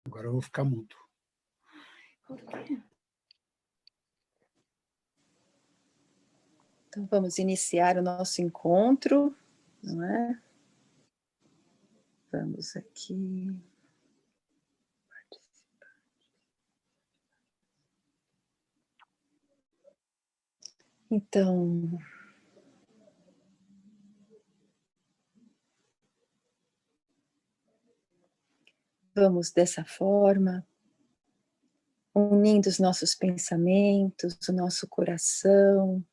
Agora eu vou ficar mudo. Por quê? Então, vamos iniciar o nosso encontro, não é? Vamos aqui. Então, vamos dessa forma, unindo os nossos pensamentos, o nosso coração,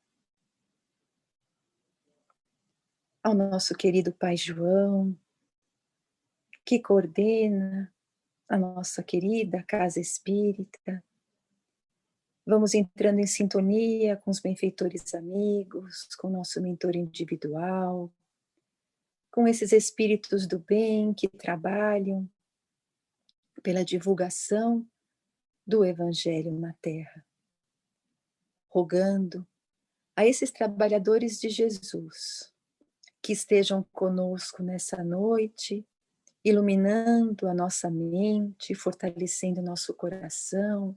ao nosso querido Pai João, que coordena a nossa querida Casa Espírita. Vamos entrando em sintonia com os benfeitores amigos, com o nosso mentor individual, com esses espíritos do bem que trabalham pela divulgação do Evangelho na Terra, rogando a esses trabalhadores de Jesus que estejam conosco nessa noite, iluminando a nossa mente, fortalecendo o nosso coração,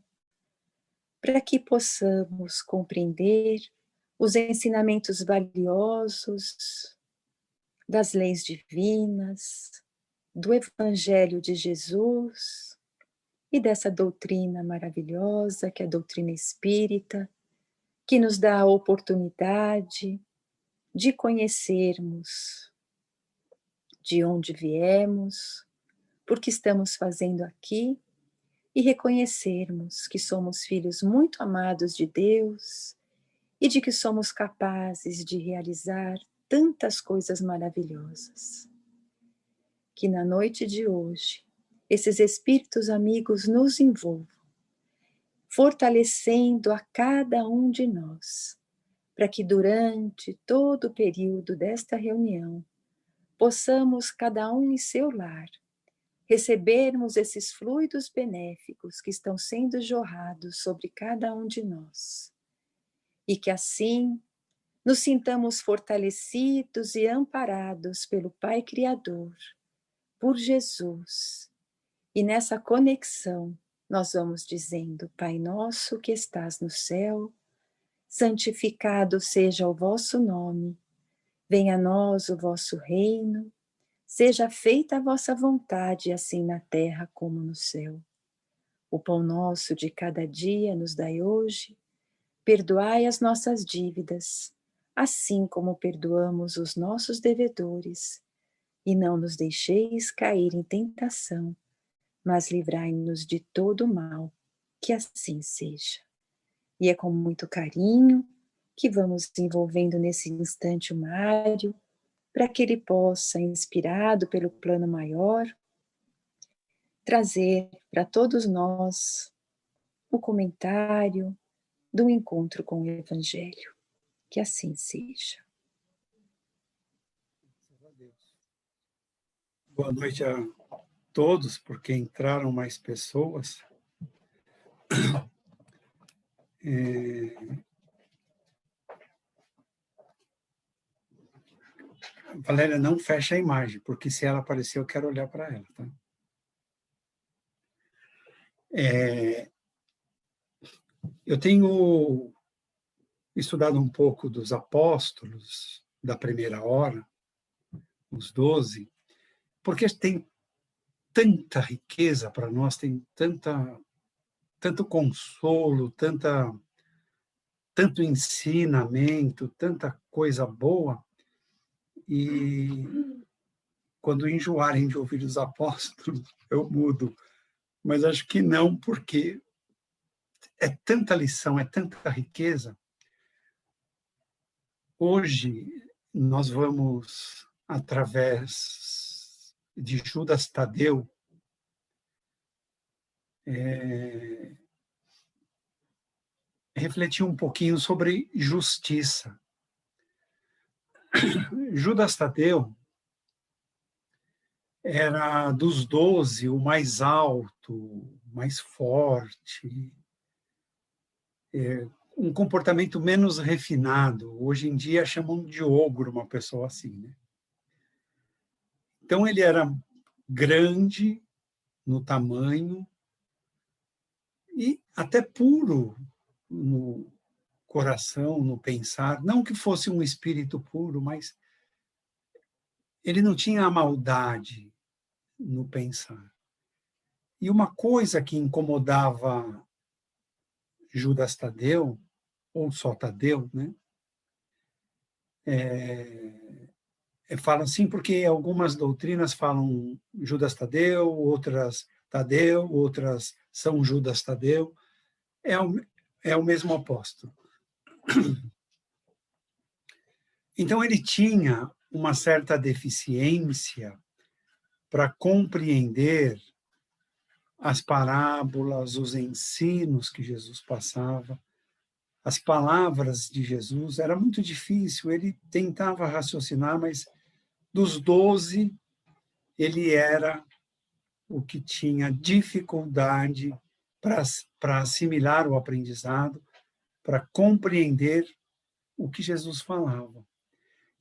para que possamos compreender os ensinamentos valiosos das leis divinas, do Evangelho de Jesus e dessa doutrina maravilhosa que é a doutrina espírita, que nos dá a oportunidade de conhecermos de onde viemos, por que estamos fazendo aqui, e reconhecermos que somos filhos muito amados de Deus e de que somos capazes de realizar tantas coisas maravilhosas. Que na noite de hoje, esses espíritos amigos nos envolvam, fortalecendo a cada um de nós, para que durante todo o período desta reunião, possamos, cada um em seu lar, recebermos esses fluidos benéficos que estão sendo jorrados sobre cada um de nós. E que assim nos sintamos fortalecidos e amparados pelo Pai Criador, por Jesus. E nessa conexão nós vamos dizendo: Pai nosso que estás no céu, santificado seja o vosso nome, venha a nós o vosso reino, seja feita a vossa vontade, assim na terra como no céu. O pão nosso de cada dia nos dai hoje, perdoai as nossas dívidas, assim como perdoamos os nossos devedores, e não nos deixeis cair em tentação, mas livrai-nos de todo o mal, que assim seja. E é com muito carinho que vamos envolvendo nesse instante o Mário, para que ele possa, inspirado pelo plano maior, trazer para todos nós o comentário do encontro com o Evangelho. Que assim seja. Boa noite a todos, porque entraram mais pessoas. Valéria, não fecha a imagem, porque se ela aparecer, eu quero olhar para ela. Tá? Eu tenho estudado um pouco dos apóstolos da primeira hora, os 12, porque tem tanta riqueza para nós, tem tanto consolo, tanto ensinamento, tanta coisa boa, e quando enjoarem de ouvir os apóstolos, eu mudo. Mas acho que não, porque é tanta lição, é tanta riqueza. Hoje, nós vamos, através de Judas Tadeu, refletir um pouquinho sobre justiça. Judas Tadeu era dos 12 o mais alto, mais forte, um comportamento menos refinado. Hoje em dia chamam de ogro uma pessoa assim, né? Então ele era grande, no tamanho e até puro no coração, no pensar. Não que fosse um espírito puro, mas ele não tinha a maldade no pensar. E uma coisa que incomodava Judas Tadeu, ou só Tadeu, né? Fala assim porque algumas doutrinas falam Judas Tadeu, outras Tadeu, outras São Judas Tadeu. É o mesmo apóstolo. Então, ele tinha uma certa deficiência para compreender as parábolas, os ensinos que Jesus passava, as palavras de Jesus. Era muito difícil, ele tentava raciocinar, mas dos 12, ele era o que tinha dificuldade para assimilar o aprendizado, para compreender o que Jesus falava.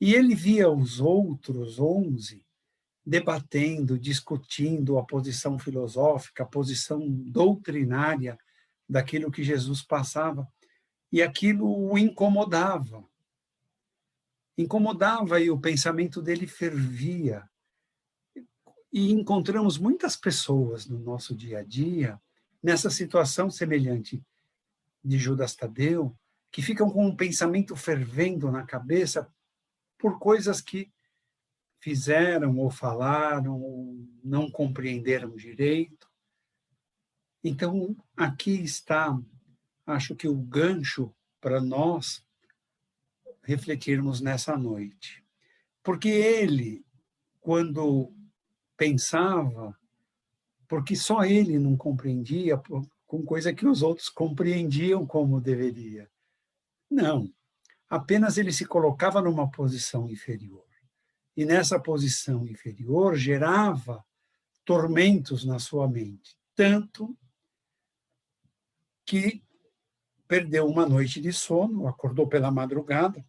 E ele via os outros 11 debatendo, discutindo a posição filosófica, a posição doutrinária daquilo que Jesus passava, e aquilo o incomodava. Incomodava e o pensamento dele fervia. E encontramos muitas pessoas no nosso dia a dia nessa situação semelhante de Judas Tadeu, que ficam com um pensamento fervendo na cabeça por coisas que fizeram ou falaram ou não compreenderam direito. Então, aqui está, acho que o gancho para nós refletirmos nessa noite. Porque ele, quando pensava, porque só ele não compreendia com coisa que os outros compreendiam como deveria. Não, apenas ele se colocava numa posição inferior. E nessa posição inferior gerava tormentos na sua mente, tanto que perdeu uma noite de sono, acordou pela madrugada,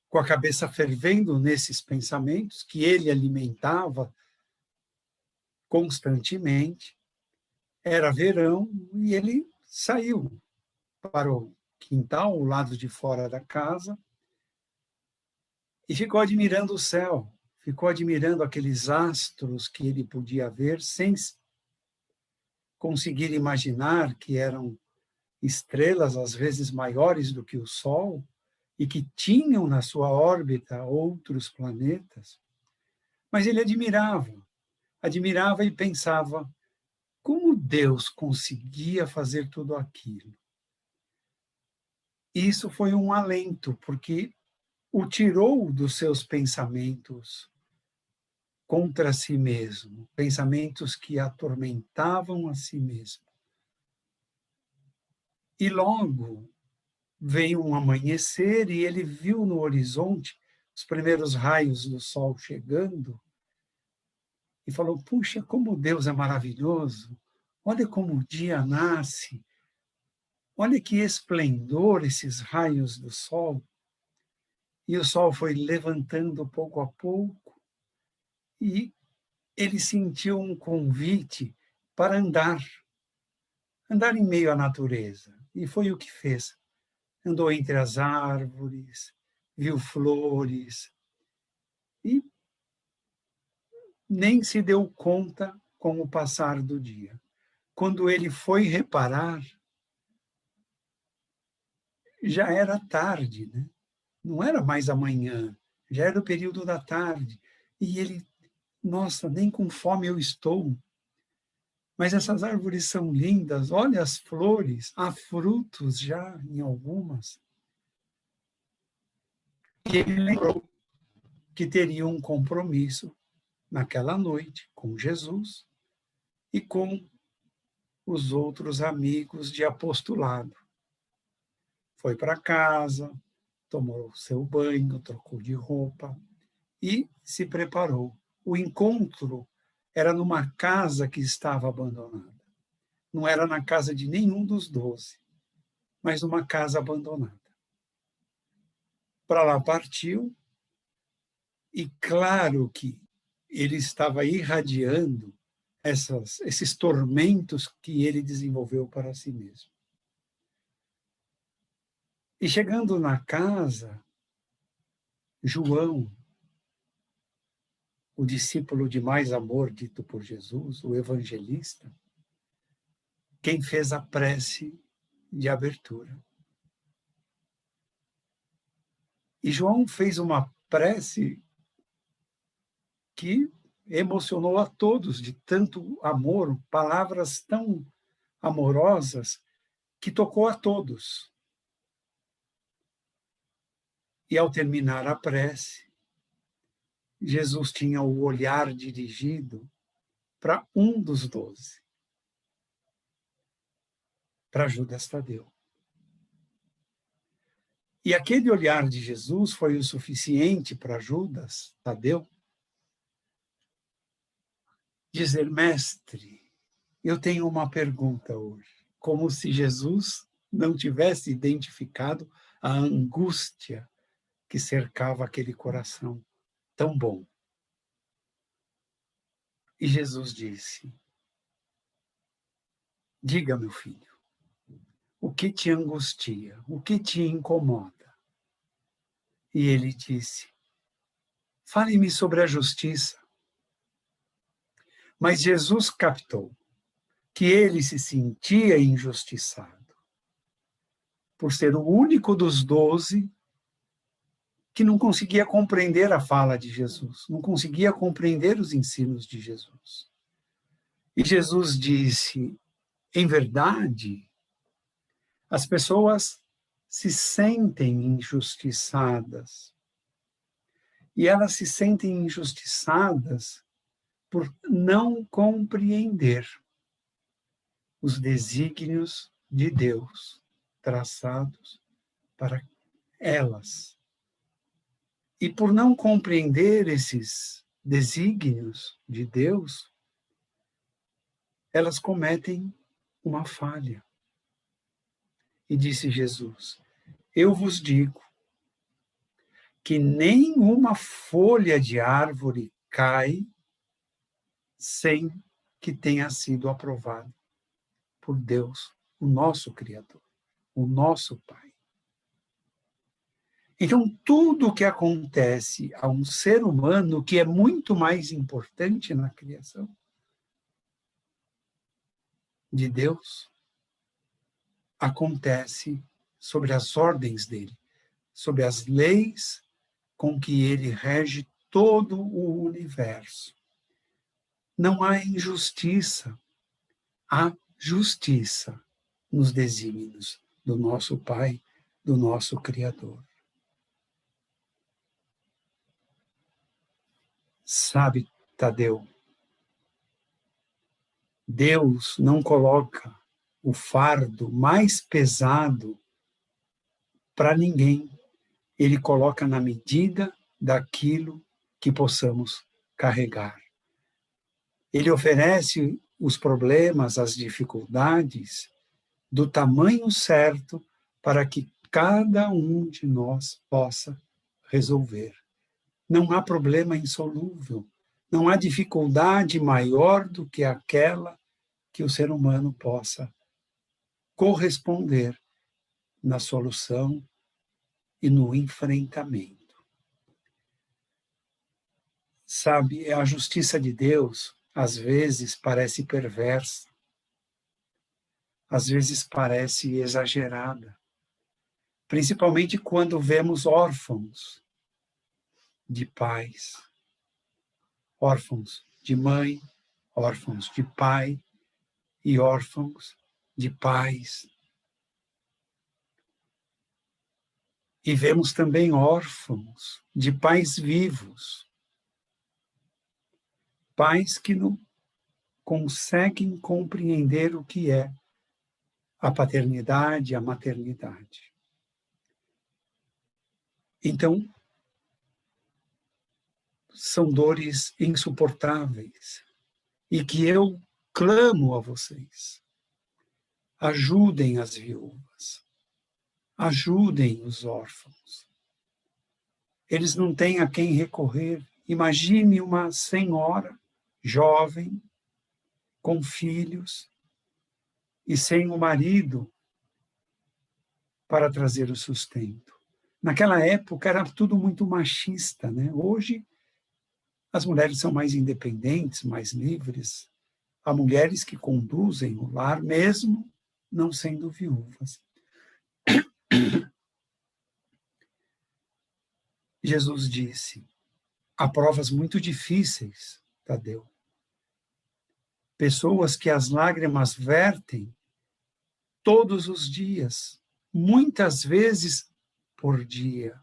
com a cabeça fervendo nesses pensamentos que ele alimentava constantemente. Era verão e ele saiu para o quintal, o lado de fora da casa, e ficou admirando o céu, ficou admirando aqueles astros que ele podia ver, sem conseguir imaginar que eram estrelas às vezes maiores do que o Sol e que tinham na sua órbita outros planetas. Mas ele admirava e pensava como Deus conseguia fazer tudo aquilo. Isso foi um alento, porque o tirou dos seus pensamentos contra si mesmo, pensamentos que atormentavam a si mesmo. E logo veio um amanhecer e ele viu no horizonte os primeiros raios do sol chegando e falou: puxa, como Deus é maravilhoso, olha como o dia nasce, olha que esplendor esses raios do sol. E o sol foi levantando pouco a pouco e ele sentiu um convite para andar em meio à natureza. E foi o que fez. Andou entre as árvores, viu flores e nem se deu conta com o passar do dia. Quando ele foi reparar, já era tarde, né? Não era mais amanhã, já era o período da tarde. E ele, nossa, nem com fome eu estou. Mas essas árvores são lindas, olha as flores, há frutos já em algumas. E ele lembrou que teria um compromisso naquela noite com Jesus e com os outros amigos de apostolado. Foi para casa, tomou seu banho, trocou de roupa e se preparou. O encontro era numa casa que estava abandonada. Não era na casa de nenhum dos 12, mas numa casa abandonada. Para lá partiu, e claro que ele estava irradiando esses tormentos que ele desenvolveu para si mesmo. E chegando na casa, João, o discípulo de mais amor dito por Jesus, o evangelista, quem fez a prece de abertura. E João fez uma prece que emocionou a todos, de tanto amor, palavras tão amorosas, que tocou a todos. E ao terminar a prece, Jesus tinha o olhar dirigido para um dos 12, para Judas Tadeu. E aquele olhar de Jesus foi o suficiente para Judas Tadeu dizer: mestre, eu tenho uma pergunta hoje. Como se Jesus não tivesse identificado a angústia que cercava aquele coração tão bom. E Jesus disse: diga, meu filho, o que te angustia, o que te incomoda? E ele disse: fale-me sobre a justiça. Mas Jesus captou que ele se sentia injustiçado por ser o único dos 12 que não conseguia compreender a fala de Jesus, não conseguia compreender os ensinos de Jesus. E Jesus disse: em verdade, as pessoas se sentem injustiçadas. E elas se sentem injustiçadas por não compreender os desígnios de Deus traçados para elas. E por não compreender esses desígnios de Deus, elas cometem uma falha. E disse Jesus: eu vos digo que nenhuma folha de árvore cai sem que tenha sido aprovado por Deus, o nosso Criador, o nosso Pai. Então, tudo o que acontece a um ser humano, que é muito mais importante na criação de Deus, acontece sobre as ordens dele, sobre as leis com que ele rege todo o universo. Não há injustiça, há justiça nos desígnios do nosso Pai, do nosso Criador. Sabe, Tadeu, Deus não coloca o fardo mais pesado para ninguém. Ele coloca na medida daquilo que possamos carregar. Ele oferece os problemas, as dificuldades, do tamanho certo para que cada um de nós possa resolver. Não há problema insolúvel, não há dificuldade maior do que aquela que o ser humano possa corresponder na solução e no enfrentamento. Sabe, a justiça de Deus, às vezes, parece perversa, às vezes parece exagerada, principalmente quando vemos órfãos de pais, órfãos de mãe, órfãos de pai e órfãos de pais. E vemos também órfãos de pais vivos, pais que não conseguem compreender o que é a paternidade, a maternidade. Então, são dores insuportáveis e que eu clamo a vocês. Ajudem as viúvas, ajudem os órfãos. Eles não têm a quem recorrer. Imagine uma senhora jovem com filhos e sem o marido para trazer o sustento. Naquela época era tudo muito machista, né? Hoje as mulheres são mais independentes, mais livres. Há mulheres que conduzem o lar mesmo não sendo viúvas. Jesus disse: há provas muito difíceis, Tadeu. Pessoas que as lágrimas vertem todos os dias, muitas vezes por dia.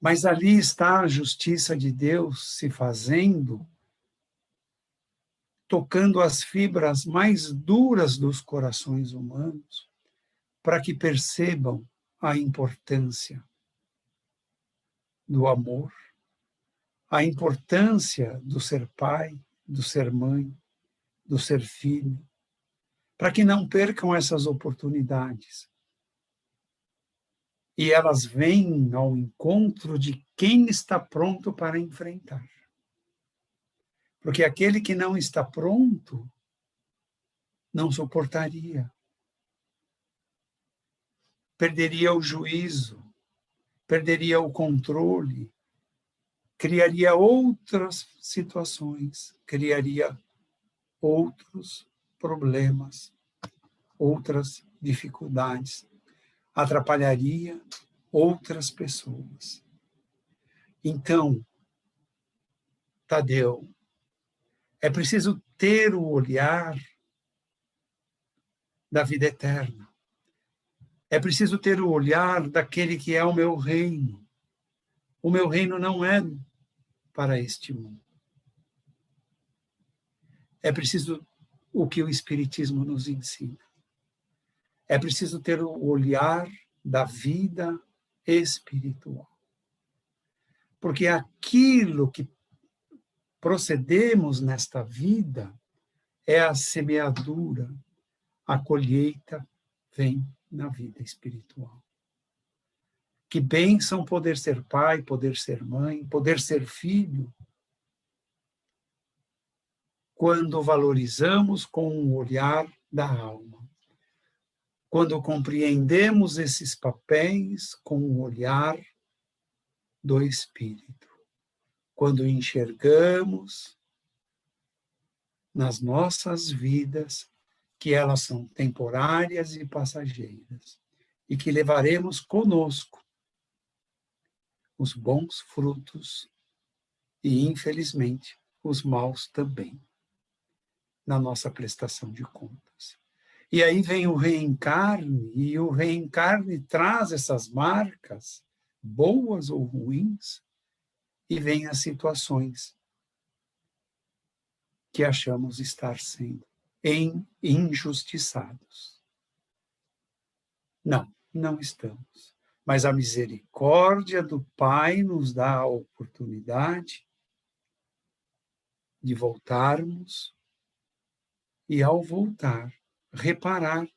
Mas ali está a justiça de Deus se fazendo, tocando as fibras mais duras dos corações humanos, para que percebam a importância do amor, a importância do ser pai, do ser mãe, do ser filho, para que não percam essas oportunidades. E elas vêm ao encontro de quem está pronto para enfrentar. Porque aquele que não está pronto não suportaria. Perderia o juízo, perderia o controle, criaria outras situações, criaria outros problemas, outras dificuldades, atrapalharia outras pessoas. Então, Tadeu, é preciso ter o olhar da vida eterna. É preciso ter o olhar daquele que é o meu reino. O meu reino não é para este mundo. É preciso o que o Espiritismo nos ensina. É preciso ter o olhar da vida espiritual. Porque aquilo que procedemos nesta vida é a semeadura, a colheita vem na vida espiritual. Que bênção poder ser pai, poder ser mãe, poder ser filho, quando valorizamos com o olhar da alma. Quando compreendemos esses papéis com o olhar do espírito. Quando enxergamos nas nossas vidas que elas são temporárias e passageiras e que levaremos conosco os bons frutos e, infelizmente, os maus também, na nossa prestação de contas. E aí vem o reencarne, e o reencarne traz essas marcas, boas ou ruins, e vem as situações que achamos estar sendo injustiçados. Não, não estamos. Mas a misericórdia do Pai nos dá a oportunidade de voltarmos e, ao voltar, reparar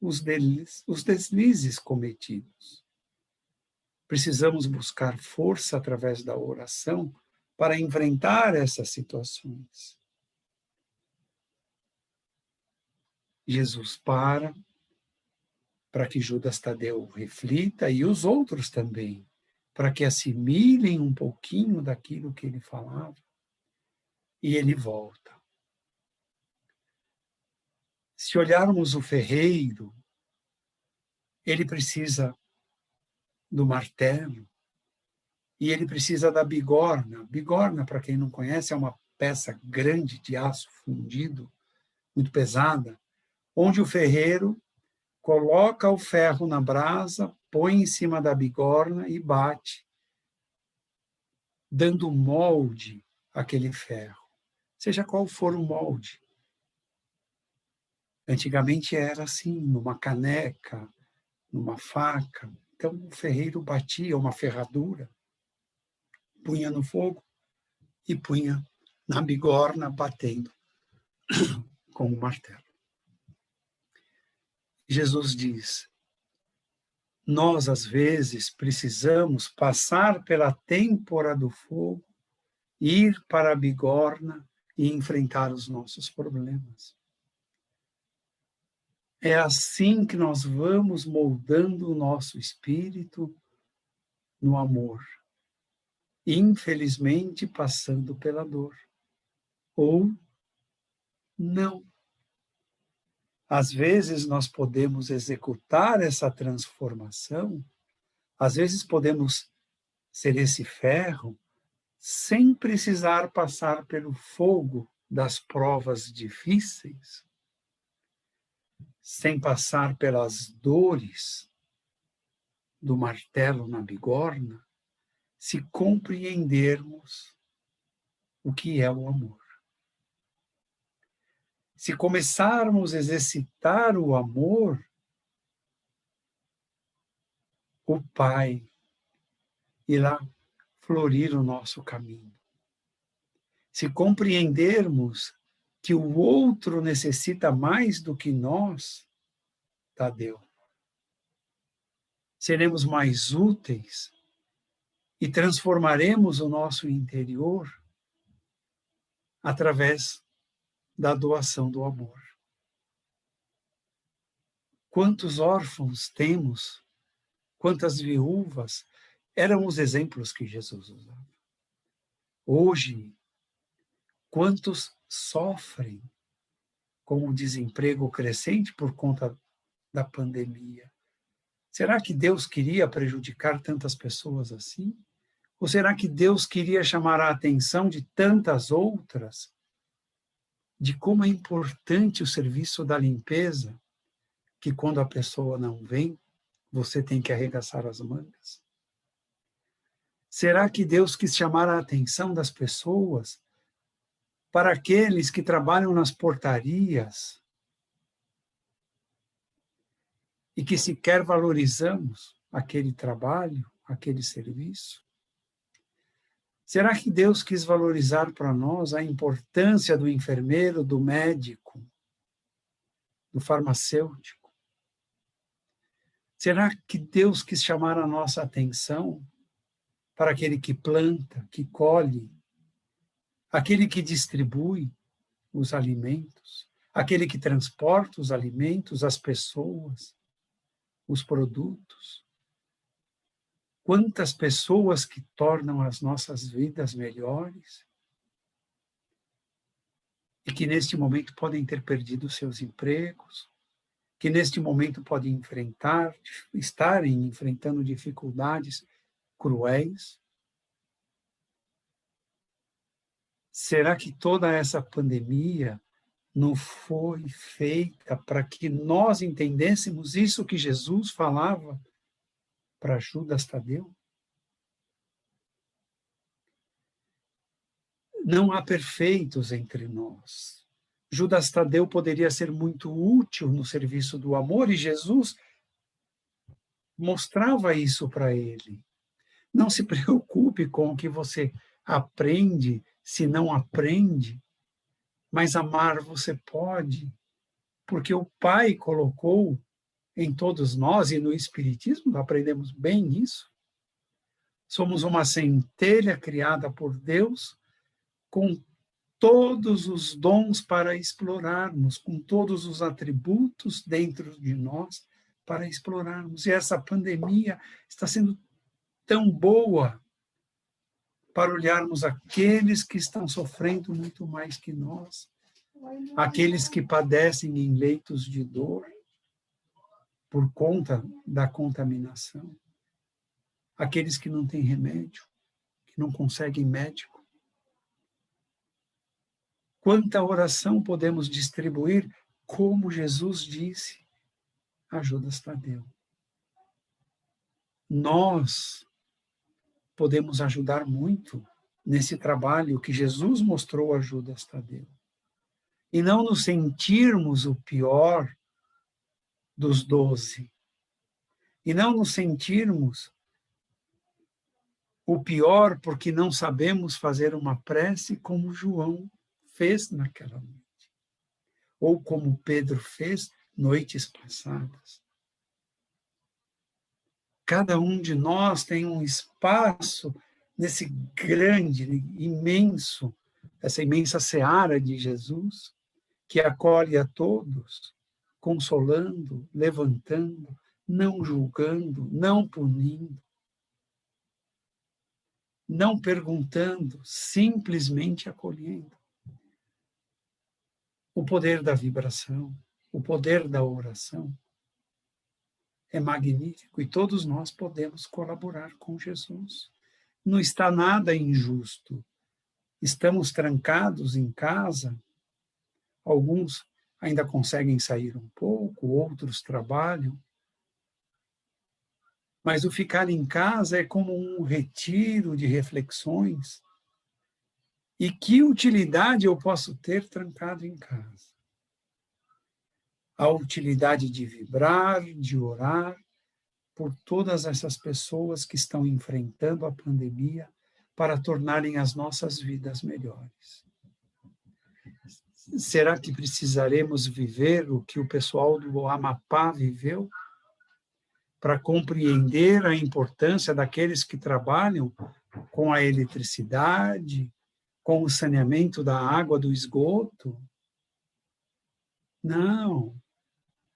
os deslizes cometidos. Precisamos buscar força através da oração para enfrentar essas situações. Jesus para que Judas Tadeu reflita e os outros também, para que assimilem um pouquinho daquilo que ele falava. E ele volta. Se olharmos o ferreiro, ele precisa do martelo e ele precisa da bigorna. Bigorna, para quem não conhece, é uma peça grande de aço fundido, muito pesada, onde o ferreiro coloca o ferro na brasa, põe em cima da bigorna e bate, dando molde àquele ferro, seja qual for o molde. Antigamente era assim, numa caneca, numa faca. Então o ferreiro batia uma ferradura, punha no fogo e punha na bigorna, batendo com o martelo. Jesus diz: nós, às vezes, precisamos passar pela têmpora do fogo, ir para a bigorna e enfrentar os nossos problemas. É assim que nós vamos moldando o nosso espírito no amor, infelizmente passando pela dor. Ou não. Às vezes nós podemos executar essa transformação, às vezes podemos ser esse ferro sem precisar passar pelo fogo das provas difíceis, sem passar pelas dores do martelo na bigorna, se compreendermos o que é o amor. Se começarmos a exercitar o amor, o Pai irá florir o nosso caminho. Se compreendermos que o outro necessita mais do que nós, Tadeu, seremos mais úteis e transformaremos o nosso interior através da doação do amor. Quantos órfãos temos, quantas viúvas, eram os exemplos que Jesus usava. Hoje, quantos sofrem com o desemprego crescente por conta da pandemia? Será que Deus queria prejudicar tantas pessoas assim? Ou será que Deus queria chamar a atenção de tantas outras de como é importante o serviço da limpeza, que quando a pessoa não vem, você tem que arregaçar as mangas? Será que Deus quis chamar a atenção das pessoas para aqueles que trabalham nas portarias e que sequer valorizamos aquele trabalho, aquele serviço? Será que Deus quis valorizar para nós a importância do enfermeiro, do médico, do farmacêutico? Será que Deus quis chamar a nossa atenção para aquele que planta, que colhe, aquele que distribui os alimentos, aquele que transporta os alimentos, as pessoas, os produtos? Quantas pessoas que tornam as nossas vidas melhores e que neste momento podem ter perdido seus empregos, que neste momento podem estarem enfrentando dificuldades cruéis? Será que toda essa pandemia não foi feita para que nós entendêssemos isso que Jesus falava para Judas Tadeu? Não há perfeitos entre nós. Judas Tadeu poderia ser muito útil no serviço do amor e Jesus mostrava isso para ele. Não se preocupe com o que você aprende, se não aprende, mas amar você pode, porque o Pai colocou em todos nós, e no Espiritismo aprendemos bem isso. Somos uma centelha criada por Deus com todos os dons para explorarmos, com todos os atributos dentro de nós para explorarmos. E essa pandemia está sendo tão boa para olharmos aqueles que estão sofrendo muito mais que nós, aqueles que padecem em leitos de dor por conta da contaminação, aqueles que não têm remédio, que não conseguem médico. Quanta oração podemos distribuir, como Jesus disse a Judas Tadeu. Nós podemos ajudar muito nesse trabalho que Jesus mostrou a Judas Tadeu. E não nos sentirmos o pior dos 12. E não nos sentirmos o pior porque não sabemos fazer uma prece como João fez naquela noite. Ou como Pedro fez noites passadas. Cada um de nós tem um espaço nesse grande, imenso essa imensa seara de Jesus, que acolhe a todos, consolando, levantando, não julgando, não punindo, não perguntando, simplesmente acolhendo. O poder da vibração, o poder da oração é magnífico e todos nós podemos colaborar com Jesus. Não está nada injusto. Estamos trancados em casa, alguns ainda conseguem sair um pouco, outros trabalham, mas o ficar em casa é como um retiro de reflexões. E que utilidade eu posso ter trancado em casa? A utilidade de vibrar, de orar por todas essas pessoas que estão enfrentando a pandemia para tornarem as nossas vidas melhores. Será que precisaremos viver o que o pessoal do Amapá viveu para compreender a importância daqueles que trabalham com a eletricidade, com o saneamento da água, do esgoto? Não,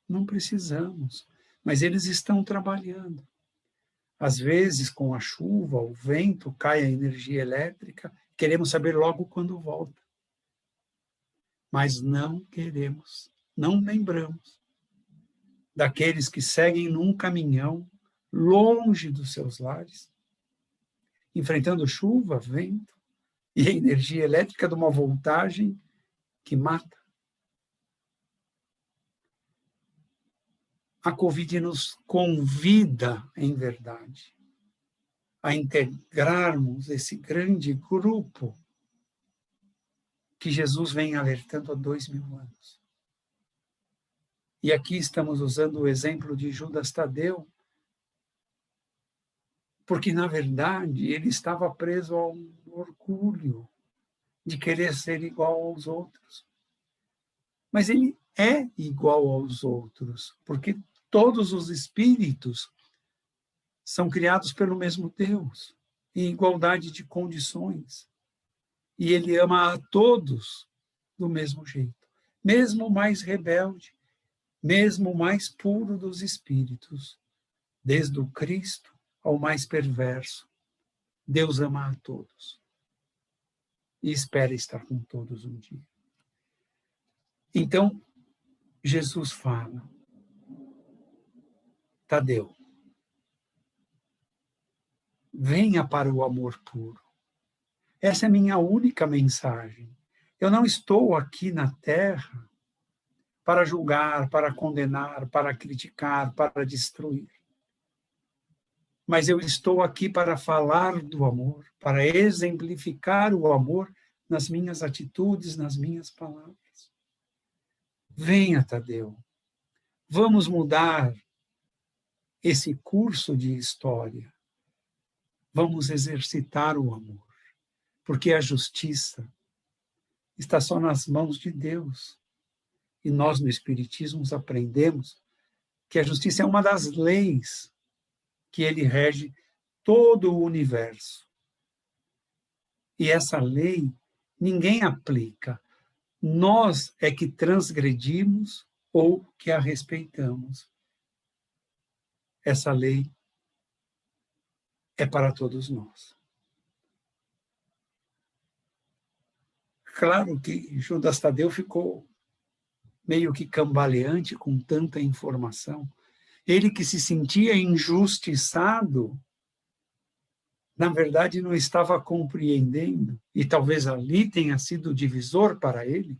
não precisamos. Mas eles estão trabalhando. Às vezes, com a chuva, o vento, cai a energia elétrica, queremos saber logo quando volta. Mas não queremos, não lembramos daqueles que seguem num caminhão longe dos seus lares, enfrentando chuva, vento e a energia elétrica de uma voltagem que mata. A Covid nos convida, em verdade, a integrarmos esse grande grupo que Jesus vem alertando há 2000 anos. E aqui estamos usando o exemplo de Judas Tadeu, porque, na verdade, ele estava preso a um orgulho de querer ser igual aos outros. Mas ele é igual aos outros, porque todos os espíritos são criados pelo mesmo Deus, em igualdade de condições. E ele ama a todos do mesmo jeito, mesmo o mais rebelde, mesmo o mais puro dos espíritos, desde o Cristo ao mais perverso. Deus ama a todos e espera estar com todos um dia. Então, Jesus fala: Tadeu, venha para o amor puro. Essa é a minha única mensagem. Eu não estou aqui na Terra para julgar, para condenar, para criticar, para destruir. Mas eu estou aqui para falar do amor, para exemplificar o amor nas minhas atitudes, nas minhas palavras. Venha, Tadeu, vamos mudar esse curso de história. Vamos exercitar o amor, porque a justiça está só nas mãos de Deus. E nós, no Espiritismo, aprendemos que a justiça é uma das leis que ele rege todo o universo. E essa lei ninguém aplica. Nós é que transgredimos ou que a respeitamos. Essa lei é para todos nós. Claro que Judas Tadeu ficou meio que cambaleante com tanta informação. Ele que se sentia injustiçado, na verdade não estava compreendendo, e talvez ali tenha sido o divisor para ele,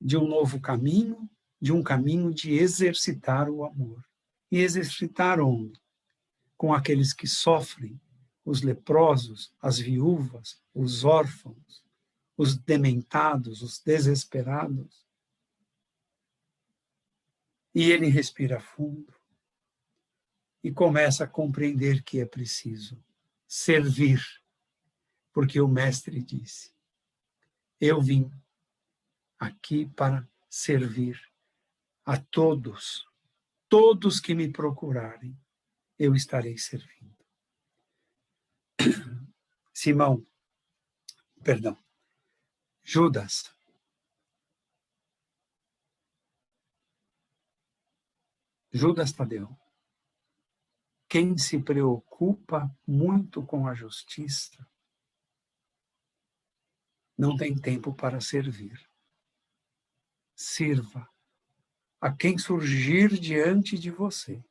de um novo caminho, de um caminho de exercitar o amor. E exercitar onde? Com aqueles que sofrem, os leprosos, as viúvas, os órfãos, os dementados, os desesperados. E ele respira fundo e começa a compreender que é preciso servir, porque o mestre disse: eu vim aqui para servir a todos, todos que me procurarem, eu estarei servindo. Simão, Perdão, Judas. Judas Tadeu. Quem se preocupa muito com a justiça não tem tempo para servir. Sirva a quem surgir diante de você,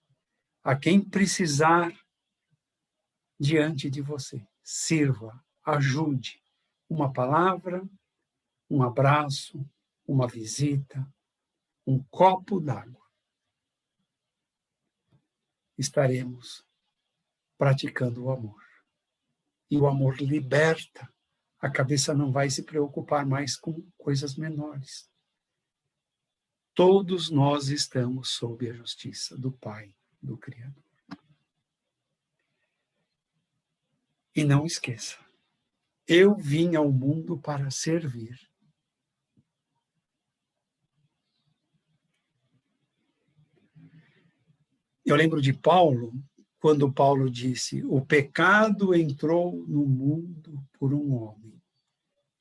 a quem precisar diante de você. Sirva, ajude. Uma palavra, um abraço, uma visita, um copo d'água. Estaremos praticando o amor. E o amor liberta. A cabeça não vai se preocupar mais com coisas menores. Todos nós estamos sob a justiça do Pai, do Criador. E não esqueça, eu vim ao mundo para servir. Eu lembro de Paulo, quando Paulo disse, o pecado entrou no mundo por um homem,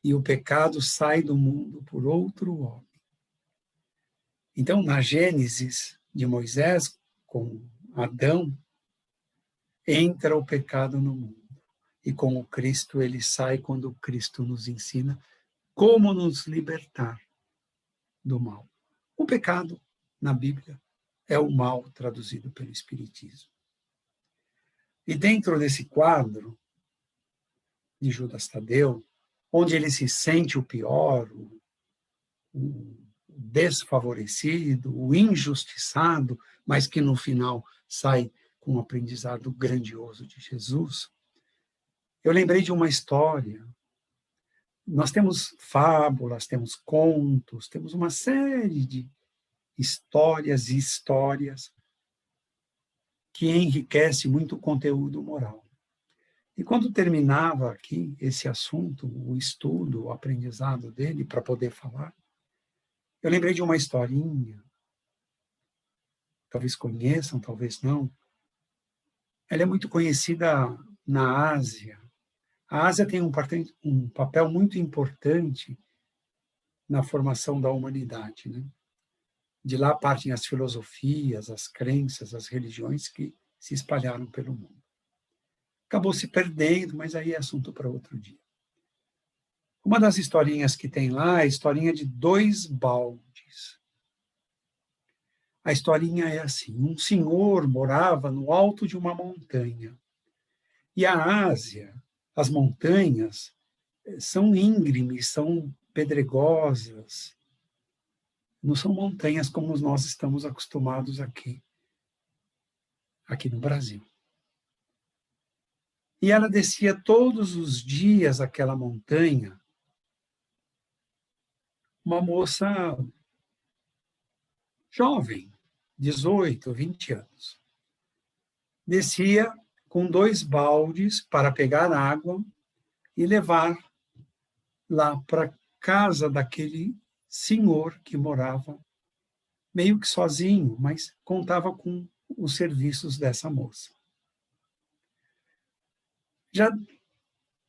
e o pecado sai do mundo por outro homem. Então, na Gênesis de Moisés, com Adão, entra o pecado no mundo. E com o Cristo ele sai quando o Cristo nos ensina como nos libertar do mal. O pecado, na Bíblia, é o mal traduzido pelo Espiritismo. E dentro desse quadro de Judas Tadeu, onde ele se sente o pior, o desfavorecido, o injustiçado, mas que no final sai com um aprendizado grandioso de Jesus, eu lembrei de uma história. Nós temos fábulas, temos contos, temos uma série de histórias e histórias que enriquece muito o conteúdo moral. E quando terminava aqui esse assunto, o estudo, o aprendizado dele, para poder falar, eu lembrei de uma historinha, talvez conheçam, talvez não. Ela é muito conhecida na Ásia. A Ásia tem um papel muito importante na formação da humanidade, né? De lá partem as filosofias, as crenças, as religiões que se espalharam pelo mundo. Acabou se perdendo, mas aí é assunto para outro dia. Uma das historinhas que tem lá é a historinha de 2 baldes. A historinha é assim: um senhor morava no alto de uma montanha. E a Ásia, as montanhas, são íngremes, são pedregosas, não são montanhas como nós estamos acostumados aqui no Brasil. E ela descia todos os dias aquela montanha, uma moça jovem, 18, 20 anos. Descia com 2 baldes para pegar água e levar lá para a casa daquele senhor que morava meio que sozinho, mas contava com os serviços dessa moça. Já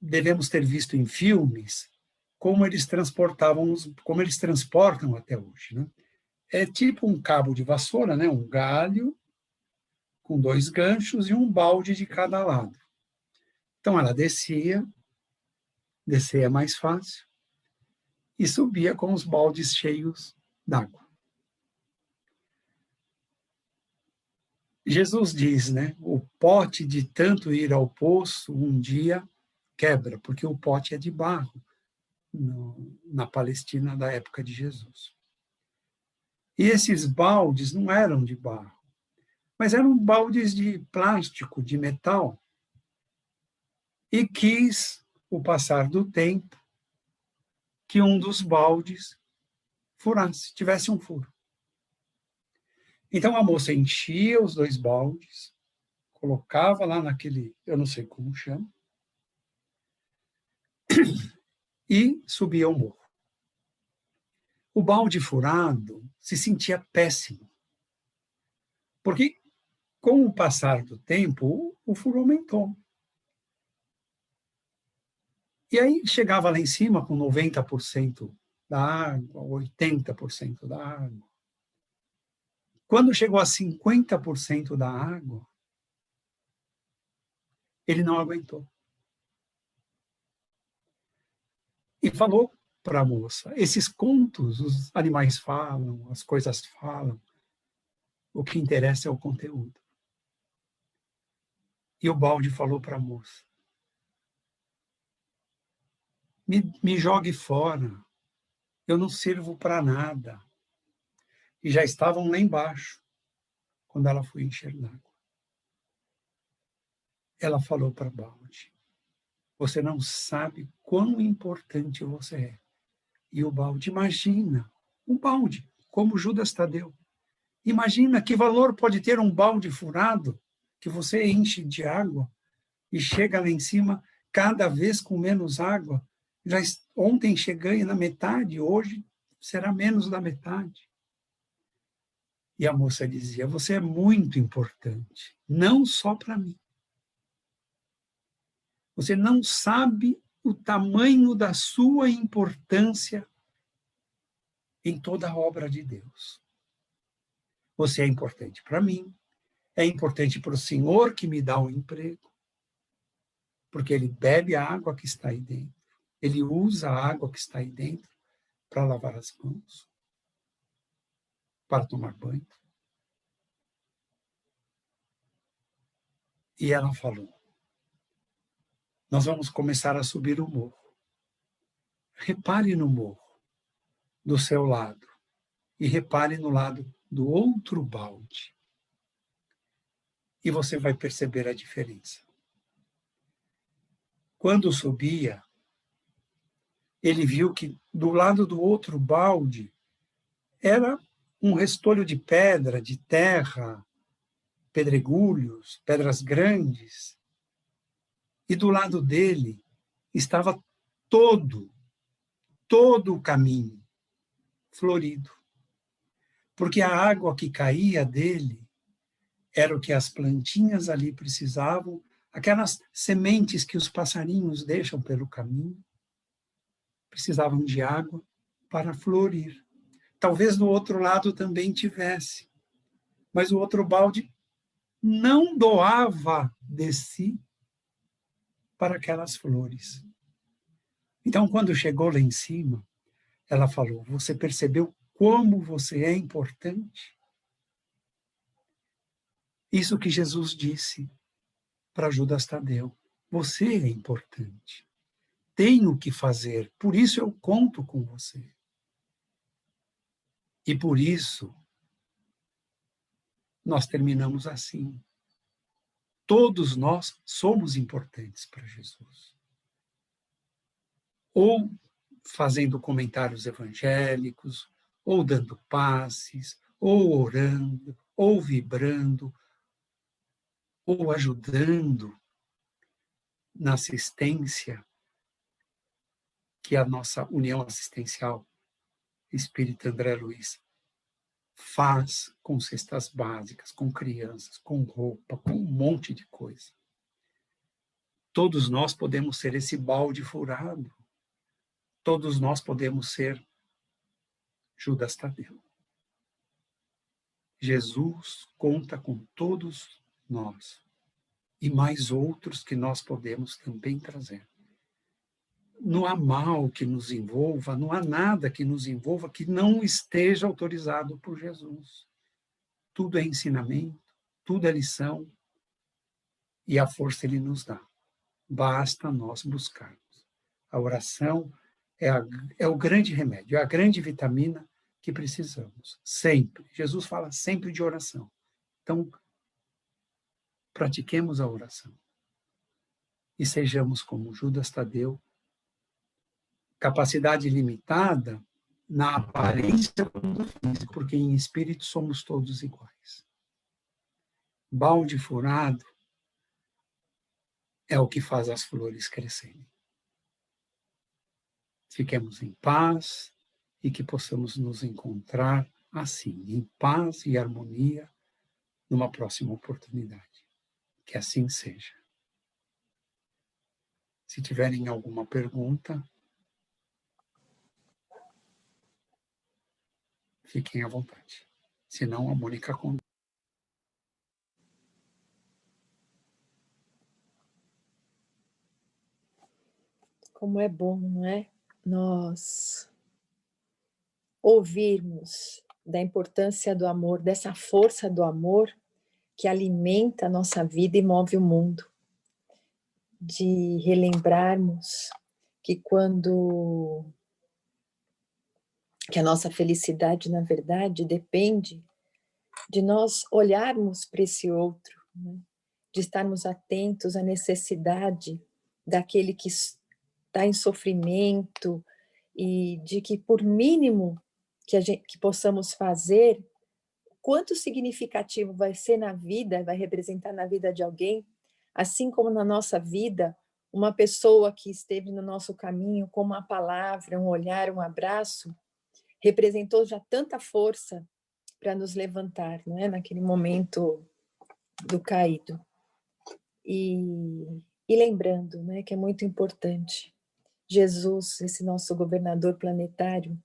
devemos ter visto em filmes como eles como eles transportam até hoje, né? É tipo um cabo de vassoura, né? Um galho com 2 ganchos e um balde de cada lado. Então ela descia é mais fácil, e subia com os baldes cheios d'água. Jesus diz, né? O pote de tanto ir ao poço um dia quebra, porque o pote é de barro na Palestina da época de Jesus. E esses baldes não eram de barro, mas eram baldes de plástico, de metal, e quis, o passar do tempo, que um dos baldes furasse, tivesse um furo. Então a moça enchia os 2 baldes, colocava lá naquele, eu não sei como chama, e subia ao morro. O balde furado se sentia péssimo, porque com o passar do tempo o furo aumentou. E aí chegava lá em cima com 90% da água, 80% da água. Quando chegou a 50% da água, ele não aguentou. E falou para a moça, esses contos, os animais falam, as coisas falam, o que interessa é o conteúdo. E o balde falou para a moça, me jogue fora, eu não sirvo para nada. E já estavam lá embaixo, quando ela foi encher d'água. Ela falou para o balde, você não sabe quão importante você é. E o balde, imagina, um balde, como Judas Tadeu. Imagina que valor pode ter um balde furado, que você enche de água e chega lá em cima, cada vez com menos água. Já ontem cheguei na metade, hoje será menos da metade. E a moça dizia, você é muito importante, não só para mim. Você não sabe o tamanho da sua importância em toda a obra de Deus. Você é importante para mim, é importante para o Senhor que me dá o emprego, porque Ele bebe a água que está aí dentro, Ele usa a água que está aí dentro para lavar as mãos, para tomar banho. E ela falou, nós vamos começar a subir o morro. Repare no morro do seu lado e repare no lado do outro balde. E você vai perceber a diferença. Quando subia, ele viu que do lado do outro balde era um restolho de pedra, de terra, pedregulhos, pedras grandes. E do lado dele estava todo o caminho florido. Porque a água que caía dele era o que as plantinhas ali precisavam, aquelas sementes que os passarinhos deixam pelo caminho, precisavam de água para florir. Talvez no outro lado também tivesse, mas o outro balde não doava de si para aquelas flores. Então, quando chegou lá em cima, ela falou, você percebeu como você é importante? Isso que Jesus disse para Judas Tadeu. Você é importante. Tenho que fazer, por isso eu conto com você. E por isso, nós terminamos assim. Todos nós somos importantes para Jesus. Ou fazendo comentários evangélicos, ou dando passes, ou orando, ou vibrando, ou ajudando na assistência que a nossa União Assistencial Espírita André Luiz faz com cestas básicas, com crianças, com roupa, com um monte de coisa. Todos nós podemos ser esse balde furado. Todos nós podemos ser Judas Tadeu. Jesus conta com todos nós e mais outros que nós podemos também trazer. Não há mal que nos envolva, não há nada que nos envolva que não esteja autorizado por Jesus. Tudo é ensinamento, tudo é lição e a força Ele nos dá. Basta nós buscarmos. A oração é o grande remédio, é a grande vitamina que precisamos. Sempre. Jesus fala sempre de oração. Então, pratiquemos a oração. E sejamos como Judas Tadeu, capacidade limitada na aparência do físico, porque em espírito somos todos iguais. Balde furado é o que faz as flores crescerem. Fiquemos em paz e que possamos nos encontrar assim, em paz e harmonia, numa próxima oportunidade. Que assim seja. Se tiverem alguma pergunta, fiquem à vontade. Se não, a Mônica conta. Como é bom, não é? Nós ouvirmos da importância do amor, dessa força do amor que alimenta a nossa vida e move o mundo. De relembrarmos que que a nossa felicidade, na verdade, depende de nós olharmos para esse outro, né? De estarmos atentos à necessidade daquele que está em sofrimento e de que, por mínimo que possamos fazer, quanto significativo vai ser na vida, vai representar na vida de alguém, assim como na nossa vida, uma pessoa que esteve no nosso caminho com uma palavra, um olhar, um abraço, representou já tanta força para nos levantar, não é? Naquele momento do caído. E lembrando, né, que é muito importante, Jesus, esse nosso governador planetário,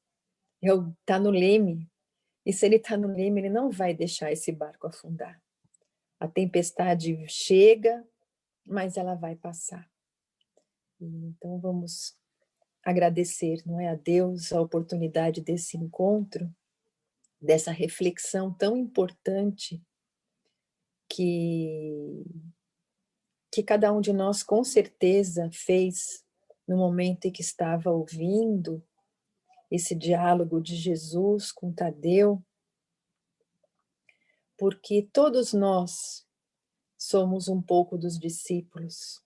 está no leme, e se ele está no leme, ele não vai deixar esse barco afundar. A tempestade chega, mas ela vai passar. Então vamos agradecer, não é, a Deus a oportunidade desse encontro, dessa reflexão tão importante que cada um de nós com certeza fez no momento em que estava ouvindo esse diálogo de Jesus com Tadeu, porque todos nós somos um pouco dos discípulos.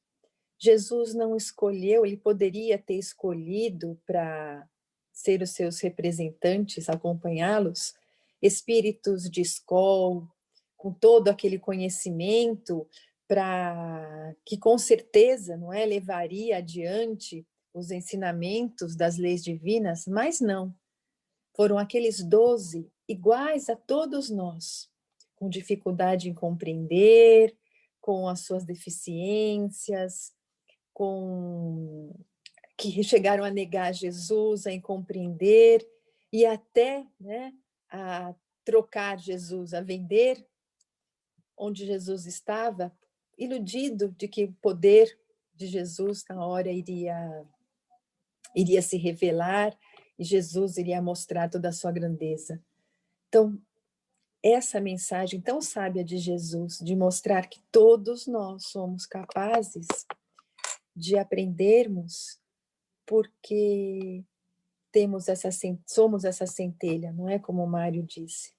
Jesus não escolheu, ele poderia ter escolhido para ser os seus representantes, acompanhá-los, espíritos de escola, com todo aquele conhecimento, para que com certeza, não é, levaria adiante os ensinamentos das leis divinas, mas não. Foram aqueles 12 iguais a todos nós, com dificuldade em compreender, com as suas deficiências, que chegaram a negar Jesus, a incompreender e até, né, a trocar Jesus, a vender onde Jesus estava, iludido de que o poder de Jesus na hora iria se revelar e Jesus iria mostrar toda a sua grandeza. Então, essa mensagem tão sábia de Jesus, de mostrar que todos nós somos capazes de aprendermos, porque somos essa centelha, não é como o Mário disse.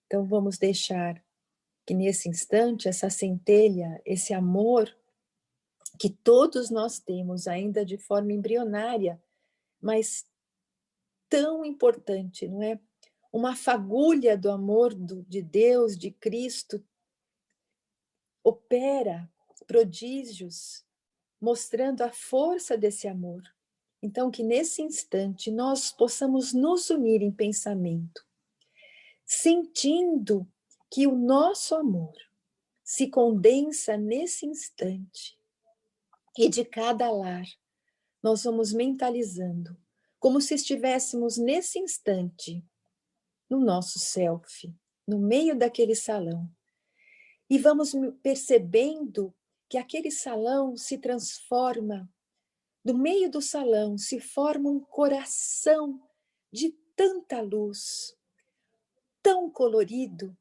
Então vamos deixar que nesse instante essa centelha, esse amor que todos nós temos ainda de forma embrionária, mas tão importante, não é? Uma fagulha do amor de Deus, de Cristo, opera prodígios, mostrando a força desse amor. Então, que nesse instante nós possamos nos unir em pensamento, sentindo que o nosso amor se condensa nesse instante e de cada lar nós vamos mentalizando, como se estivéssemos nesse instante no nosso self, no meio daquele salão. E vamos percebendo que aquele salão se transforma, do meio do salão se forma um coração de tanta luz, tão colorido,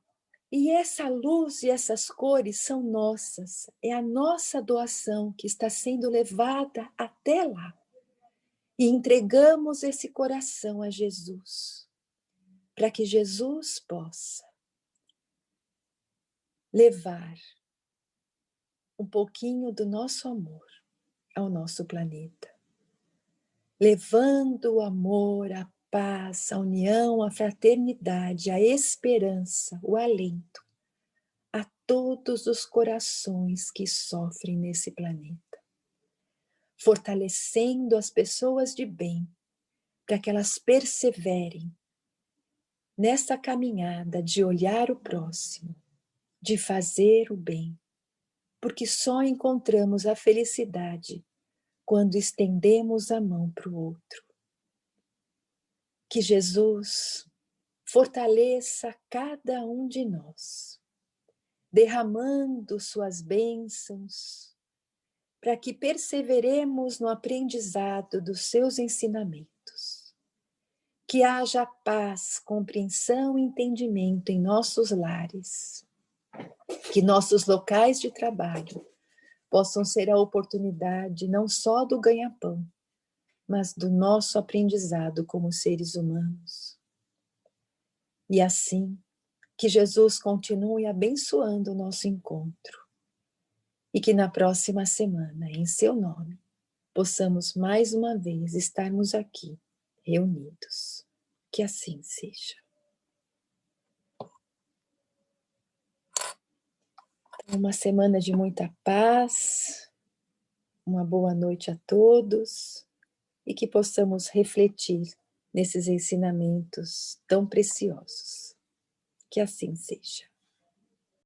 e essa luz e essas cores são nossas, é a nossa doação que está sendo levada até lá. E entregamos esse coração a Jesus, para que Jesus possa levar um pouquinho do nosso amor ao nosso planeta, levando o amor, a paz, a união, a fraternidade, a esperança, o alento a todos os corações que sofrem nesse planeta, fortalecendo as pessoas de bem para que elas perseverem nessa caminhada de olhar o próximo, de fazer o bem, porque só encontramos a felicidade quando estendemos a mão para o outro. Que Jesus fortaleça cada um de nós, derramando suas bênçãos, para que perseveremos no aprendizado dos seus ensinamentos. Que haja paz, compreensão e entendimento em nossos lares. Que nossos locais de trabalho possam ser a oportunidade não só do ganha-pão, mas do nosso aprendizado como seres humanos. E assim, que Jesus continue abençoando o nosso encontro. E que na próxima semana, em seu nome, possamos mais uma vez estarmos aqui, reunidos. Que assim seja. Uma semana de muita paz, uma boa noite a todos e que possamos refletir nesses ensinamentos tão preciosos. Que assim seja.